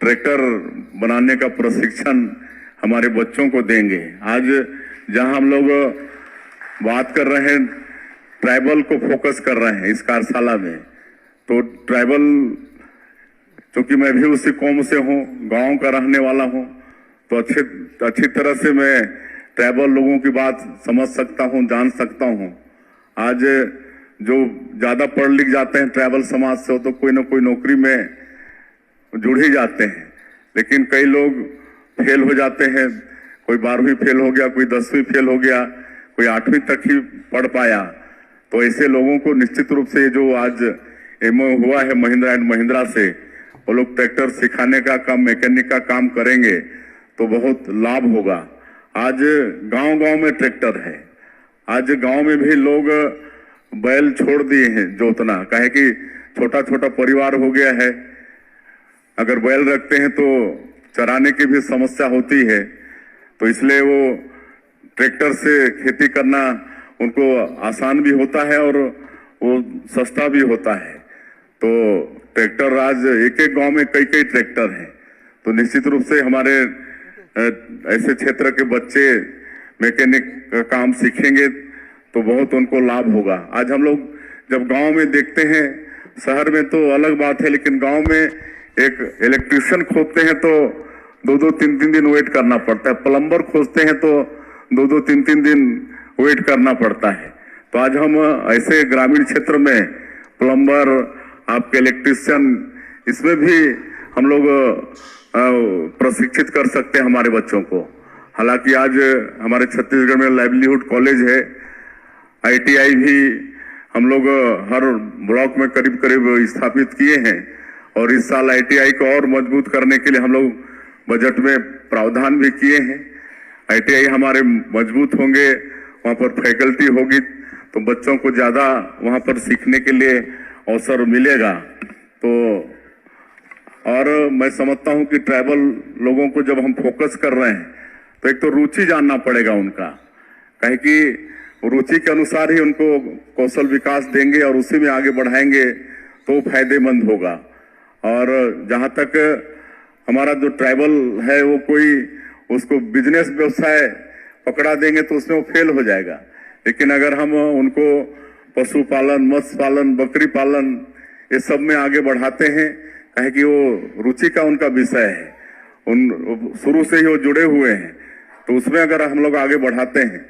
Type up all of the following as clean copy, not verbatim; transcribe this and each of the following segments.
Tractor बनाने का प्रशिक्षण हमारे बच्चों को देंगे। आज जहां हम लोग बात कर रहे हैं, ट्राइबल को फोकस कर रहे हैं इस कार्यशाला में, तो ट्राइबल, क्योंकि मैं भी उसी कौम से हूं, गांव का रहने वाला हूं, तो अच्छी तरह से मैं ट्राइबल लोगों की बात समझ सकता हूं, जान सकता हूं। आज जो ज्यादा पढ़ लिख जाते हैं ट्राइबल समाज से, तो कोई ना कोई नौकरी में जुड़ ही जाते हैं, लेकिन कई लोग फेल हो जाते हैं। कोई 12वीं फेल हो गया, कोई 10वीं फेल हो गया, कोई 8वीं तक ही पढ़ पाया। तो ऐसे लोगों को निश्चित रूप से जो आज एमओ हुआ है महिंद्रा एंड महिंद्रा से, वो लोग ट्रैक्टर सिखाने का काम, मैकेनिक का काम करेंगे तो बहुत लाभ होगा। आज गांव-गांव में ट्रैक्टर है। आज गांव में भी लोग बैल छोड़ दिए हैं जोतना, काहे कि छोटा छोटा परिवार हो गया है। अगर बैल रखते हैं तो चराने की भी समस्या होती है, तो इसलिए वो ट्रैक्टर से खेती करना उनको आसान भी होता है और वो सस्ता भी होता है। तो ट्रैक्टर आज एक एक गांव में कई कई ट्रैक्टर हैं, तो निश्चित रूप से हमारे ऐसे क्षेत्र के बच्चे मैकेनिक का काम सीखेंगे तो बहुत उनको लाभ होगा। आज हम लोग जब गांव में देखते हैं, शहर में तो अलग बात है, लेकिन गांव में एक इलेक्ट्रिशियन खोजते हैं तो 2-2, 3-3 दिन वेट करना पड़ता है। प्लम्बर खोजते हैं तो 2-2, 3-3 दिन वेट करना पड़ता है। तो आज हम ऐसे ग्रामीण क्षेत्र में प्लम्बर, आपके इलेक्ट्रिशियन, इसमें भी हम लोग प्रशिक्षित कर सकते हैं हमारे बच्चों को। हालांकि आज हमारे छत्तीसगढ़ में लाइवलीहुड कॉलेज है, ITI भी हम लोग हर ब्लॉक में करीब करीब स्थापित किए हैं, और इस साल ITI को और मजबूत करने के लिए हम लोग बजट में प्रावधान भी किए हैं। ITI हमारे मजबूत होंगे, वहां पर फैकल्टी होगी तो बच्चों को ज्यादा वहां पर सीखने के लिए अवसर मिलेगा। तो और मैं समझता हूं कि ट्राइबल लोगों को जब हम फोकस कर रहे हैं तो एक तो रुचि जानना पड़ेगा उनका, कहे कि रुचि के अनुसार ही उनको कौशल विकास देंगे और उसी में आगे बढ़ाएंगे तो फायदेमंद होगा। और जहां तक हमारा जो ट्राइबल है, वो कोई उसको बिजनेस व्यवसाय पकड़ा देंगे तो उसमें वो फेल हो जाएगा। लेकिन अगर हम उनको पशुपालन, मत्स्य पालन, बकरी पालन, ये सब में आगे बढ़ाते हैं, कहे कि वो रुचि का उनका विषय है, उन शुरू से ही वो जुड़े हुए हैं, तो उसमें अगर हम लोग आगे बढ़ाते हैं।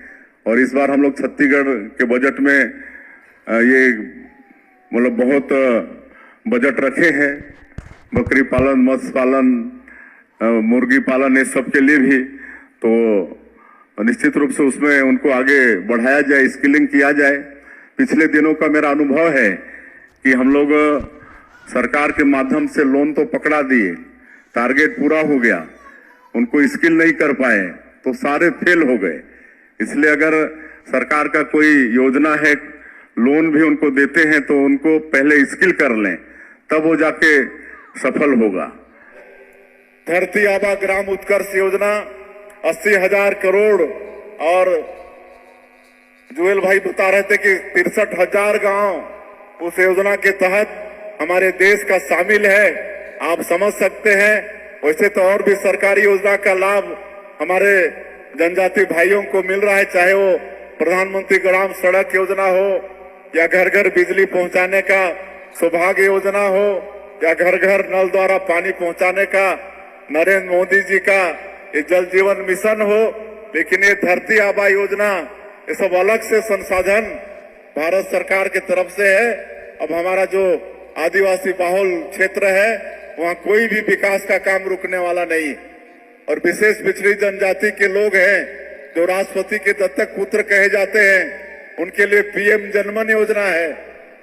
और इस बार हम लोग छत्तीसगढ़ के बजट में ये मतलब बहुत बजट रखे हैं, बकरी पालन, मत्स्य पालन, मुर्गी पालन, ये सब के लिए भी, तो निश्चित रूप से उसमें उनको आगे बढ़ाया जाए, स्किलिंग किया जाए। पिछले दिनों का मेरा अनुभव है कि हम लोग सरकार के माध्यम से लोन तो पकड़ा दिए, टारगेट पूरा हो गया, उनको स्किल नहीं कर पाए तो सारे फेल हो गए। इसलिए अगर सरकार का कोई योजना है, लोन भी उनको देते हैं, तो उनको पहले स्किल कर लें, तब वो जाके सफल होगा। धरती आबा ग्राम उत्कर्ष योजना 80,000 करोड़, और जुएल भाई बता रहे थे कि 63,000 गांव उस योजना के तहत हमारे देश का शामिल है। आप समझ सकते हैं, वैसे तो और भी सरकारी योजना का लाभ हमारे जनजाति भाइयों को मिल रहा है, चाहे वो प्रधानमंत्री ग्राम सड़क योजना हो, या घर घर बिजली पहुंचाने का सौभाग्य योजना हो, या घर घर नल द्वारा पानी पहुंचाने का नरेंद्र मोदी जी का ये जल जीवन मिशन हो। लेकिन ये धरती आबा योजना, ये सब अलग से संसाधन भारत सरकार की तरफ से है। अब हमारा जो आदिवासी बाहुल क्षेत्र है, वहाँ कोई भी विकास का काम रुकने वाला नहीं। और विशेष पिछड़ी जनजाति के लोग हैं जो राष्ट्रपति के दत्तक पुत्र कहे जाते हैं, उनके लिए PM जनमन योजना है,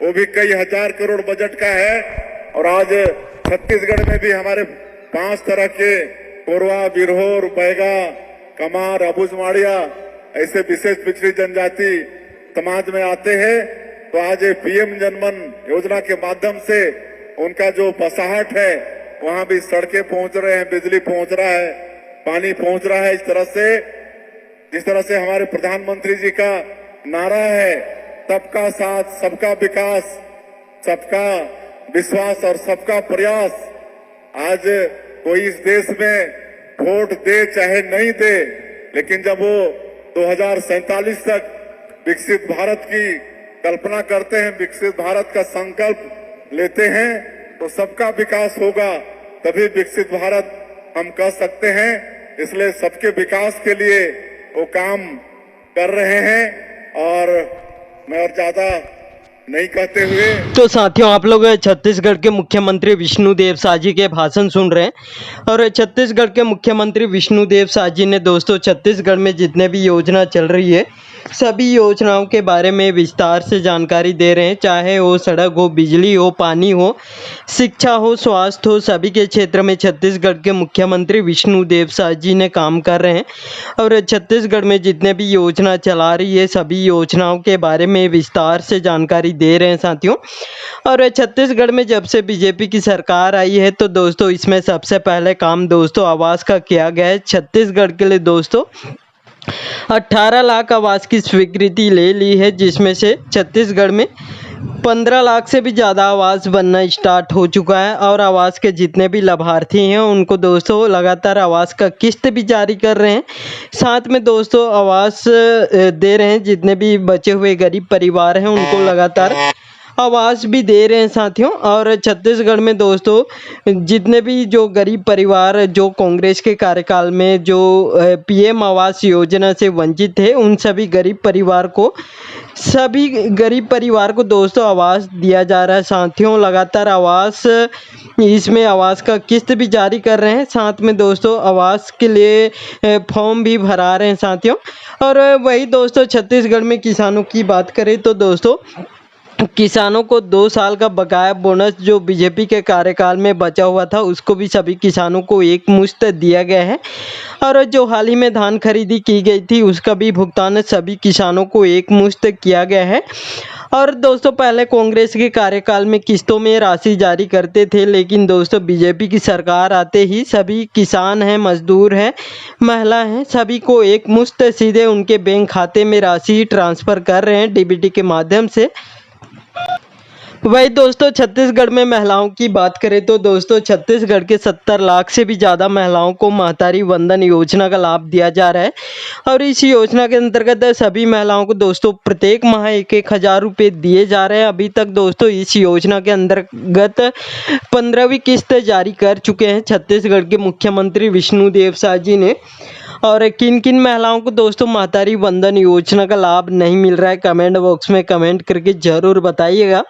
वो भी कई हजार करोड़ बजट का है। और आज छत्तीसगढ़ में भी हमारे 5 तरह के कोरवा, बिरहोर, बैगा, कमार, अबुझमाड़िया ऐसे विशेष पिछड़ी जनजाति समाज में आते हैं। तो आज ये PM जनमन योजना के माध्यम से उनका जो बसाहट है, वहां भी सड़कें पहुंच रहे हैं, बिजली पहुंच रहा है, पानी पहुंच रहा है। जिस तरह से हमारे प्रधानमंत्री जी का नारा है, सबका साथ, सबका विकास, सबका विश्वास और सबका प्रयास। आज कोई इस देश में वोट दे चाहे नहीं दे, लेकिन जब वो 2047 तक विकसित भारत की कल्पना करते हैं, विकसित भारत का संकल्प लेते हैं, तो सबका विकास होगा, तभी विकसित भारत हम कह सकते हैं। इसलिए सबके विकास के लिए वो काम कर रहे हैं और मैं और ज्यादा नहीं कहते हुए। तो साथियों, आप लोग छत्तीसगढ़ के मुख्यमंत्री विष्णुदेव साजी के भाषण सुन रहे हैं और छत्तीसगढ़ के मुख्यमंत्री विष्णुदेव साजी ने दोस्तों छत्तीसगढ़ में जितने भी योजना चल रही है सभी योजनाओं के बारे में विस्तार से जानकारी दे रहे हैं, चाहे वो सड़क हो, बिजली हो, पानी हो, शिक्षा हो, स्वास्थ्य हो, सभी के क्षेत्र में छत्तीसगढ़ के मुख्यमंत्री विष्णुदेव साजी ने काम कर रहे हैं और छत्तीसगढ़ में जितने भी योजना चला रही है सभी योजनाओं के बारे में विस्तार से जानकारी दे रहे हैं साथियों। और छत्तीसगढ़ में जब से बीजेपी की सरकार आई है तो दोस्तों इसमें सबसे पहले काम दोस्तों आवास का किया गया है। छत्तीसगढ़ के लिए दोस्तों 18 लाख आवास की स्वीकृति ले ली है, जिसमें से छत्तीसगढ़ में 15 लाख से भी ज़्यादा आवास बनना स्टार्ट हो चुका है और आवास के जितने भी लाभार्थी हैं उनको दोस्तों लगातार आवास का किस्त भी जारी कर रहे हैं। साथ में दोस्तों आवास दे रहे हैं, जितने भी बचे हुए गरीब परिवार हैं उनको लगातार आवास भी दे रहे हैं साथियों। और छत्तीसगढ़ में दोस्तों जितने भी जो गरीब परिवार जो कांग्रेस के कार्यकाल में जो पीएम आवास योजना से वंचित थे उन सभी गरीब परिवार को दोस्तों आवास दिया जा रहा है साथियों। लगातार आवास इसमें आवास का किस्त भी जारी कर रहे हैं, साथ में दोस्तों आवास के लिए फॉर्म भी भरा रहे हैं साथियों। और वही दोस्तों छत्तीसगढ़ में किसानों की बात करें तो दोस्तों किसानों को 2 साल का बकाया बोनस जो बीजेपी के कार्यकाल में बचा हुआ था उसको भी सभी किसानों को एक मुश्त दिया गया है। और जो हाल ही में धान खरीदी की गई थी उसका भी भुगतान सभी किसानों को एक मुश्त किया गया है। और दोस्तों पहले कांग्रेस के कार्यकाल में किस्तों में राशि जारी करते थे, लेकिन दोस्तों बीजेपी की सरकार आते ही सभी किसान हैं, मजदूर हैं, महिला हैं, सभी को एक मुश्त सीधे उनके बैंक खाते में राशि ट्रांसफ़र कर रहे हैं डीबीटी के माध्यम से। वही दोस्तों छत्तीसगढ़ में महिलाओं की बात करें तो दोस्तों छत्तीसगढ़ के 70 लाख से भी ज़्यादा महिलाओं को महतारी वंदन योजना का लाभ दिया जा रहा है। और इस योजना के अंतर्गत सभी महिलाओं को दोस्तों प्रत्येक माह 1,000 रुपये दिए जा रहे हैं। अभी तक दोस्तों इस योजना के अंतर्गत 15वीं किस्त जारी कर चुके हैं छत्तीसगढ़ के मुख्यमंत्री विष्णुदेव साजी ने। और किन किन महिलाओं को दोस्तों महतारी वंदन योजना का लाभ नहीं मिल रहा है कमेंट बॉक्स में कमेंट करके ज़रूर बताइएगा।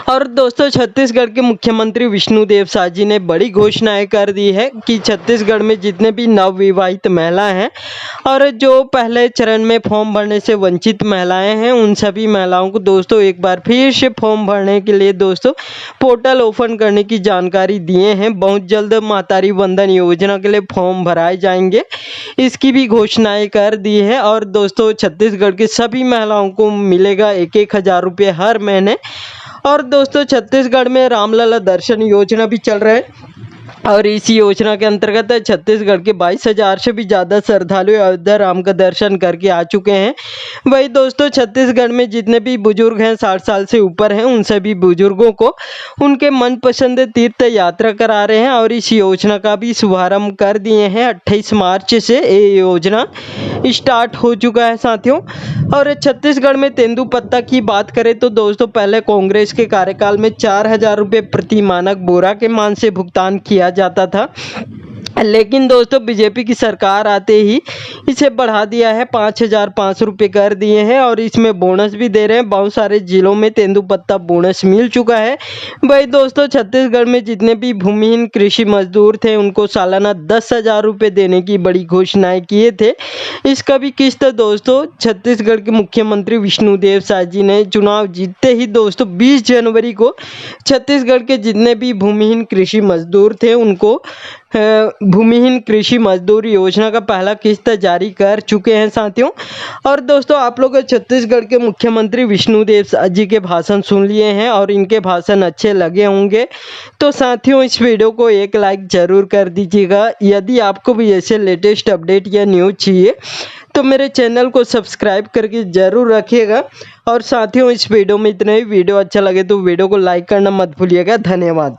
और दोस्तों छत्तीसगढ़ के मुख्यमंत्री विष्णुदेव साजी ने बड़ी घोषणाएं कर दी है कि छत्तीसगढ़ में जितने भी नवविवाहित महिलाएं हैं और जो पहले चरण में फॉर्म भरने से वंचित महिलाएं हैं उन सभी महिलाओं को दोस्तों एक बार फिर से फॉर्म भरने के लिए दोस्तों पोर्टल ओपन करने की जानकारी दिए हैं। बहुत जल्द महतारी वंदन योजना के लिए फॉर्म भराए जाएंगे, इसकी भी घोषणाएं कर दी है। और दोस्तों छत्तीसगढ़ की सभी महिलाओं को मिलेगा 1,000 रुपये हर महीने। और दोस्तों छत्तीसगढ़ में रामलला दर्शन योजना भी चल रहा है और इस योजना के अंतर्गत छत्तीसगढ़ के 22,000 से भी ज़्यादा श्रद्धालु अयोध्या राम का दर्शन करके आ चुके हैं। वही दोस्तों छत्तीसगढ़ में जितने भी बुजुर्ग हैं 60 साल से ऊपर हैं उन सभी बुजुर्गों को उनके मनपसंद तीर्थ यात्रा करा रहे हैं और इस योजना का भी शुभारंभ कर दिए हैं। 28 मार्च से ये योजना स्टार्ट हो चुका है साथियों। और छत्तीसगढ़ में तेंदुपत्ता की बात करें तो दोस्तों पहले कांग्रेस के कार्यकाल में 4,000 रुपये प्रति मानक बोरा के मान से भुगतान किया जाता था, लेकिन दोस्तों बीजेपी की सरकार आते ही इसे बढ़ा दिया है, 5,500 रुपये कर दिए हैं और इसमें बोनस भी दे रहे हैं। बहुत सारे जिलों में तेंदुपत्ता बोनस मिल चुका है। भाई दोस्तों छत्तीसगढ़ में जितने भी भूमिहीन कृषि मजदूर थे उनको सालाना 10,000 रुपये देने की बड़ी घोषणाएं किए थे। इसका भी किस्त दोस्तों छत्तीसगढ़ के मुख्यमंत्री विष्णुदेव साजी ने चुनाव जीतते ही दोस्तों 20 जनवरी को छत्तीसगढ़ के जितने भी भूमिहीन कृषि मजदूर थे उनको भूमिहीन कृषि मजदूर योजना का पहला किस्त जारी कर चुके हैं साथियों। और दोस्तों आप लोग छत्तीसगढ़ के मुख्यमंत्री विष्णुदेव साजी के भाषण सुन लिए हैं और इनके भाषण अच्छे लगे होंगे तो साथियों इस वीडियो को एक लाइक ज़रूर कर दीजिएगा। यदि आपको भी ऐसे लेटेस्ट अपडेट या न्यूज़ चाहिए तो मेरे चैनल को सब्सक्राइब करके ज़रूर रखिएगा। और साथियों इस वीडियो में इतना ही। वीडियो अच्छा लगे तो वीडियो को लाइक करना मत भूलिएगा। धन्यवाद।